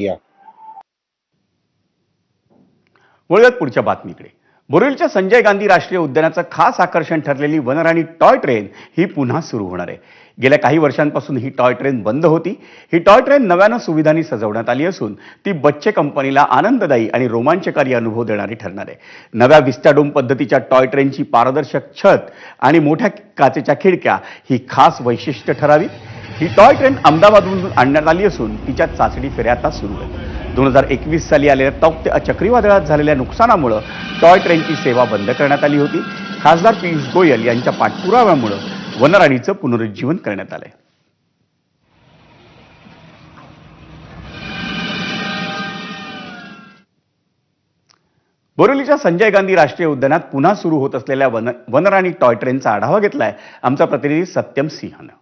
या वळूयात पुढच्या बातमीकडे। बोरिवलीच्या संजय गांधी राष्ट्रीय उद्यानाचं खास आकर्षण ठरलेली वनराणी टॉय ट्रेन ही पुन्हा सुरू होणार आहे। गेल्या काही वर्षांपासून ही टॉय ट्रेन बंद होती। ही टॉय ट्रेन नव्यानं सुविधांनी सजवण्यात आली असून ती बच्चे कंपनीला आनंददायी आणि रोमांचकारी अनुभव देणारी ठरणार आहे। नव्या विस्टाडोम पद्धतीच्या टॉय ट्रेनची पारदर्शक छत आणि मोठ्या काचेच्या खिडक्या ही खास वैशिष्ट्य ठरावी। ही टॉय ट्रेन अहमदाबादमधून आणण्यात आली असून तिच्या चाचणी फेऱ्या आता सुरू आहेत। 2021 साली आलेल्या तौक्ते चक्रीवादळात झालेल्या नुकसानामुळे टॉय ट्रेनची सेवा बंद करण्यात आली होती। खासदार पियुष गोयल यांच्या पाठपुराव्यामुळे वनराणीचं पुनरुज्जीवन करण्यात आलंय। बोरिवलीच्या संजय गांधी राष्ट्रीय उद्यानात पुन्हा सुरू होत असलेल्या वनराणी टॉय ट्रेनचा आढावा घेतलाय आमचा प्रतिनिधी सत्यम सिंहनं।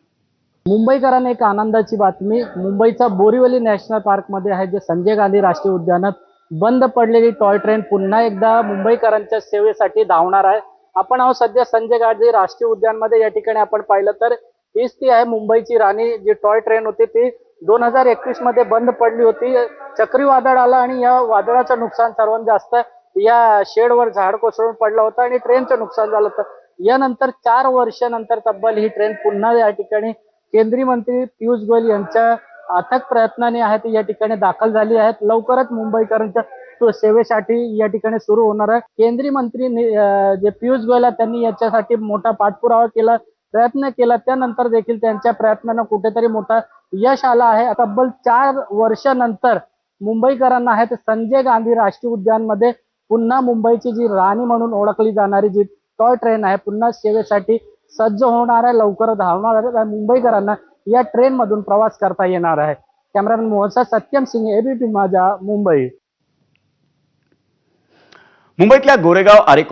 मुंबईकरांना एक आनंदाची बातमी, मुंबईचा बोरिवली नॅशनल पार्क मध्ये आहे जे संजय गांधी राष्ट्रीय उद्यानात बंद पडलेली टॉय ट्रेन पुन्हा एकदा मुंबईकरांच्या सेवेसाठी धावणार आहे। आपण आहोत सध्या संजय गांधी राष्ट्रीय उद्यान मध्ये। या ठिकाणी आपण पाहिलं तर हीच ती आहे मुंबईची राणी जी टॉय ट्रेन होती ती 2021 मध्ये बंद पडली होती। चक्रीवादळ आलं आणि या वादळाचं नुकसान सर्वात जास्त या शेडवर झाड कोसळून पडलं होतं आणि ट्रेनचं नुकसान झालं होतं। यानंतर 4 वर्षानंतर तब्बल ही ट्रेन पुन्हा या ठिकाणी केंद्रीय मंत्री पियुष गोयल यांच्या अथक प्रयत्नाने आहेत या ठिकाणी दाखल झाली आहेत। लवकरच मुंबईकरांच्या सेवेसाठी या ठिकाणी सुरू होणार आहे। केंद्रीय मंत्री जे पियुष गोयल त्यांनी याच्यासाठी मोठा पाठपुरावा केला, प्रयत्न केला, त्यानंतर देखील त्यांच्या प्रयत्नांना कुठेतरी मोठा यश आलं आहे। तब्बल 4 वर्षानंतर मुंबईकरांना आहे संजय गांधी राष्ट्रीय उद्यान मध्ये पुन्हा मुंबईची जी राणी म्हणून ओळखली जाणारी जी टॉय ट्रेन आहे पुन्हा सेवेसाठी सज्ज होणार आहे, लवकर धावणार आहे। मुंबईकरांना या ट्रेन मधून प्रवास करता येणार आहे। कॅमेरामॅन मोहनचा सत्यम सिंह, एबीपी माझा, मुंबई। मुंबईतल्या गोरेगाव आरे